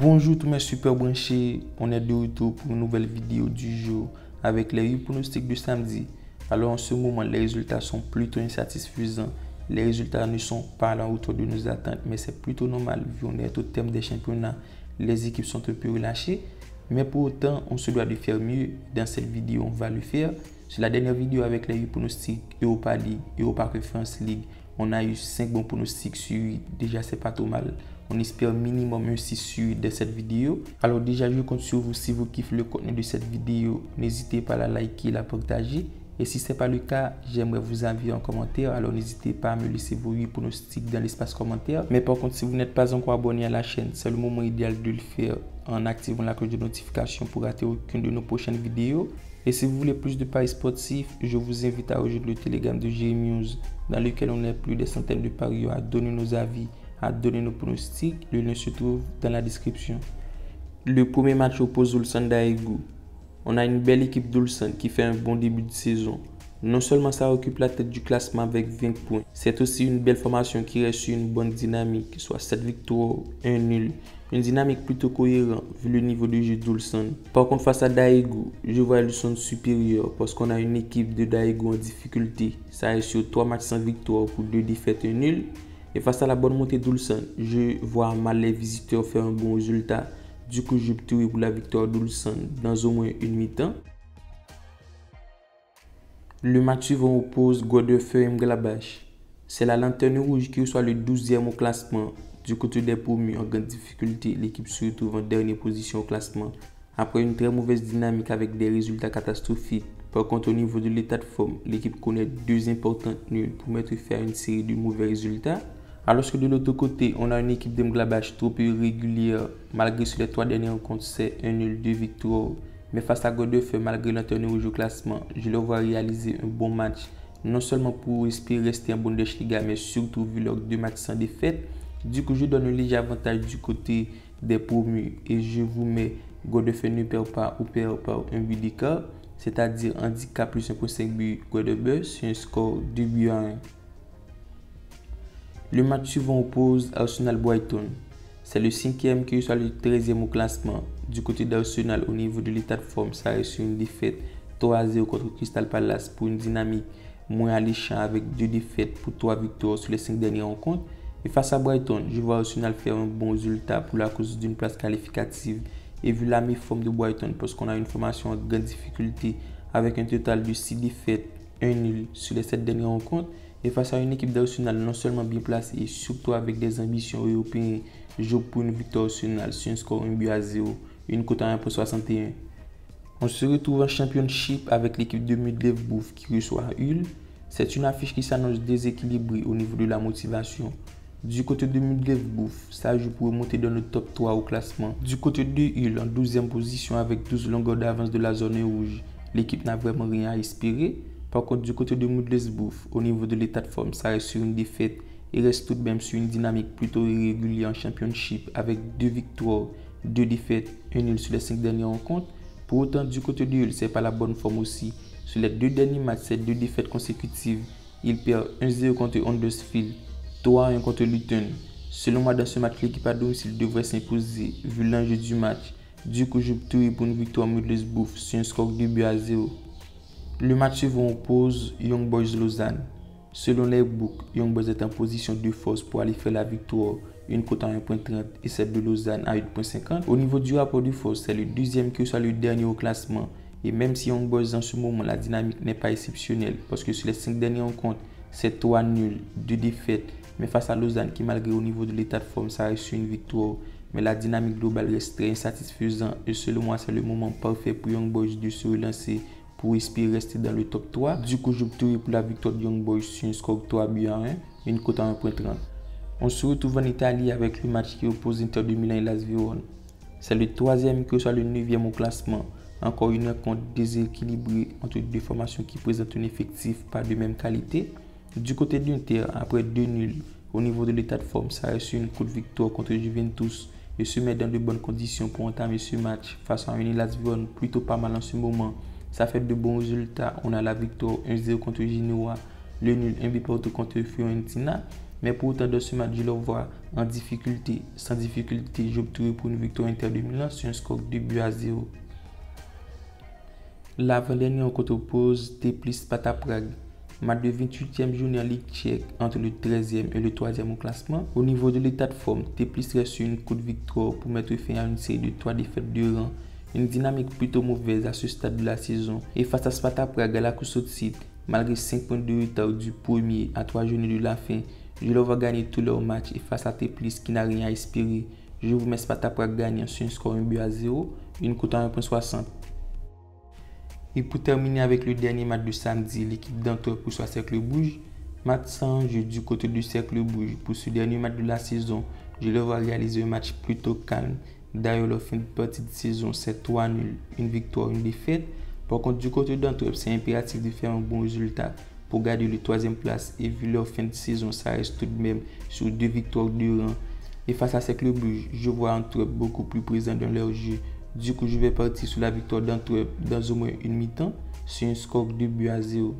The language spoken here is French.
Bonjour tous mes super branchés, on est de retour pour une nouvelle vidéo du jour avec les pronostics du samedi. Alors en ce moment, les résultats sont plutôt insatisfaisants. Les résultats ne sont pas à la hauteur de nos attentes, mais c'est plutôt normal vu qu'on est au terme des championnats. Les équipes sont un peu relâchées, mais pour autant, on se doit de faire mieux. Dans cette vidéo, on va le faire. Sur la dernière vidéo avec les pronostics Europa League, Europa Conference League, on a eu 5 bons pronostics sur 8. Déjà, c'est pas trop mal. On espère minimum un 6 sur 8 de cette vidéo. Alors déjà, je compte sur vous. Si vous kiffez le contenu de cette vidéo, n'hésitez pas à la liker, la partager. Et si ce n'est pas le cas, j'aimerais vous inviter en commentaire. Alors n'hésitez pas à me laisser vos 8 pronostics dans l'espace commentaire. Mais par contre, si vous n'êtes pas encore abonné à la chaîne, c'est le moment idéal de le faire en activant la cloche de notification pour rater aucune de nos prochaines vidéos. Et si vous voulez plus de paris sportifs, je vous invite à rejoindre le Telegram de GMews, dans lequel on est plus de centaines de parieurs à donner nos avis, à donner nos pronostics. Le lien se trouve dans la description. Le premier match oppose Ulsan Daegu. On a une belle équipe d'Ulsan qui fait un bon début de saison. Non seulement ça occupe la tête du classement avec 20 points, c'est aussi une belle formation qui reste sur une bonne dynamique, soit 7 victoires, 1 nul. Une dynamique plutôt cohérente vu le niveau de jeu d'Ulsan. Par contre, face à Daegu, je vois Ulsan supérieur parce qu'on a une équipe de Daegu en difficulté. Ça reste sur 3 matchs sans victoire pour 2 défaites et 1 nul. Et face à la bonne montée d'Ulsan, je vois mal les visiteurs faire un bon résultat. Du coup, je opterai pour la victoire d'Ulsan dans au moins une mi-temps. Le match suivant oppose Godefeu et Mglabach. C'est la lanterne rouge qui reçoit le 12e au classement. Du côté des promus en grande difficulté, l'équipe se retrouve en dernière position au classement. Après une très mauvaise dynamique avec des résultats catastrophiques. Par contre, au niveau de l'état de forme, l'équipe connaît 2 importantes nuls pour mettre fin à une série de mauvais résultats. Alors que de l'autre côté, on a une équipe de Mglabach trop irrégulière. Malgré sur les 3 dernières rencontres, c'est un nul, 2 victoires. Mais face à Godefeu, malgré lanterne rouge au classement, je le vois réaliser un bon match. Non seulement pour espérer rester en Bundesliga, mais surtout vu leurs 2 matchs sans défaite. Du coup, je donne un léger avantage du côté des promus et je vous mets Godefeu ne perd pas ou perd par un but d'écart, c'est-à-dire handicap plus 1.5 but Godefeu sur un score 2 buts à 1. Le match suivant oppose Arsenal Brighton. C'est le 5e qui reçoit le 13e au classement. Du côté d'Arsenal, au niveau de l'état de forme, ça reste sur une défaite 3-0 contre Crystal Palace pour une dynamique moins alléchante avec 2 défaites pour 3 victoires sur les 5 dernières rencontres. Et face à Brighton, je vois Arsenal faire un bon résultat pour la cause d'une place qualificative. Et vu la méforme de Brighton, parce qu'on a une formation en grande difficulté avec un total de 6 défaites, 1 nul sur les 7 dernières rencontres. Et face à une équipe d'Arsenal non seulement bien placée et surtout avec des ambitions européennes, je pour une victoire Arsenal sur un score 1 but à 0, une cote à 1.61. On se retrouve en Championship avec l'équipe de Middlesbrough qui reçoit Hull. C'est une affiche qui s'annonce déséquilibrée au niveau de la motivation. Du côté de Middlesbrough, ça joue pour monter dans le top 3 au classement. Du côté de Hull, en 12e position avec 12 longueurs d'avance de la zone rouge, l'équipe n'a vraiment rien à espérer. Par contre, du côté de Middlesbrough, au niveau de l'état de forme, ça reste sur une défaite et reste tout de même sur une dynamique plutôt irrégulière en Championship avec 2 victoires, 2 défaites, 1 nul sur les 5 dernières rencontres. Pour autant, du côté de Hull, c'est pas la bonne forme aussi. Sur les 2 derniers matchs, c'est 2 défaites consécutives. Il perd 1-0 contre Huddersfield, 3-1 contre Luton. Selon moi, dans ce match, l'équipe à domicile devrait s'imposer vu l'enjeu du match. Du coup, j'opterai pour une victoire Middlesbrough sur un score 2 buts à 0. Le match suivant oppose Young Boys Lausanne. Selon les books, Young Boys est en position de force pour aller faire la victoire, une cote à 1.30 et celle de Lausanne à 8.50. Au niveau du rapport de force, c'est le 2e qui soit le dernier au classement. Et même si Young Boys en ce moment, la dynamique n'est pas exceptionnelle parce que sur les 5 dernières rencontres, c'est 3 nuls, 2 défaites. Mais face à Lausanne qui malgré au niveau de l'état de forme, ça reste sur une victoire. Mais la dynamique globale reste très insatisfaisante et selon moi, c'est le moment parfait pour Young Boys de se relancer pour espérer rester dans le top 3. Du coup, j'opterai pour la victoire de Young Boys sur un score 3 buts à 1, une cote à 1.30. On se retrouve en Italie avec le match qui oppose Inter de Milan et Las Vérone. C'est le 3e qui reçoit le 9e au classement. Encore une rencontre déséquilibrée entre 2 formations qui présentent un effectif pas de même qualité. Du côté de l'Inter, après 2 nuls, au niveau de l'état de forme, ça reste une courte victoire contre Juventus et se met dans de bonnes conditions pour entamer ce match face à une Las Vérone plutôt pas mal en ce moment. Ça fait de bons résultats. On a la victoire 1-0 contre Genoa, le nul 1 but partout contre Fiorentina. Mais pourtant, dans ce match, je le vois en difficulté. Sans difficulté, j'opterai pour une victoire Inter de Milan sur un score de 2-0. L'avant-dernier rencontre oppose Teplice-Sparta Prague. Match de 28e journée en Ligue tchèque entre le 13e et le 3e au classement. Au niveau de l'état de forme, Teplice reste sur une courte victoire pour mettre fin à une série de 3 défaites de rang. Une dynamique plutôt mauvaise à ce stade de la saison. Et face à Sparta Prague à la course au titre, malgré 5 points de retard du premier à 3 journées de la fin, je le vois gagner tous leurs matchs et face à Teplice qui n'a rien à espérer. Je vous mets Sparta Prague gagnant sur un score 1-0, une cote à 1,60. Et pour terminer avec le dernier match de samedi, l'équipe d'Antwerp reçoit Cercle Bruges. Match sans jeu du côté du Cercle Bruges. Pour ce dernier match de la saison, je le vois réaliser un match plutôt calme. D'ailleurs, leur fin de partie de saison, c'est 3 nuls, une victoire, une défaite. Par contre, du côté d'Antwerp, c'est impératif de faire un bon résultat pour garder le 3e place. Et vu leur fin de saison, ça reste tout de même sur 2 victoires de rang. Et face à Cercle Bruges, je vois Antwerp beaucoup plus présent dans leur jeu. Du coup, je vais partir sur la victoire d'Antwerp dans au moins une mi-temps sur un score de 2-0.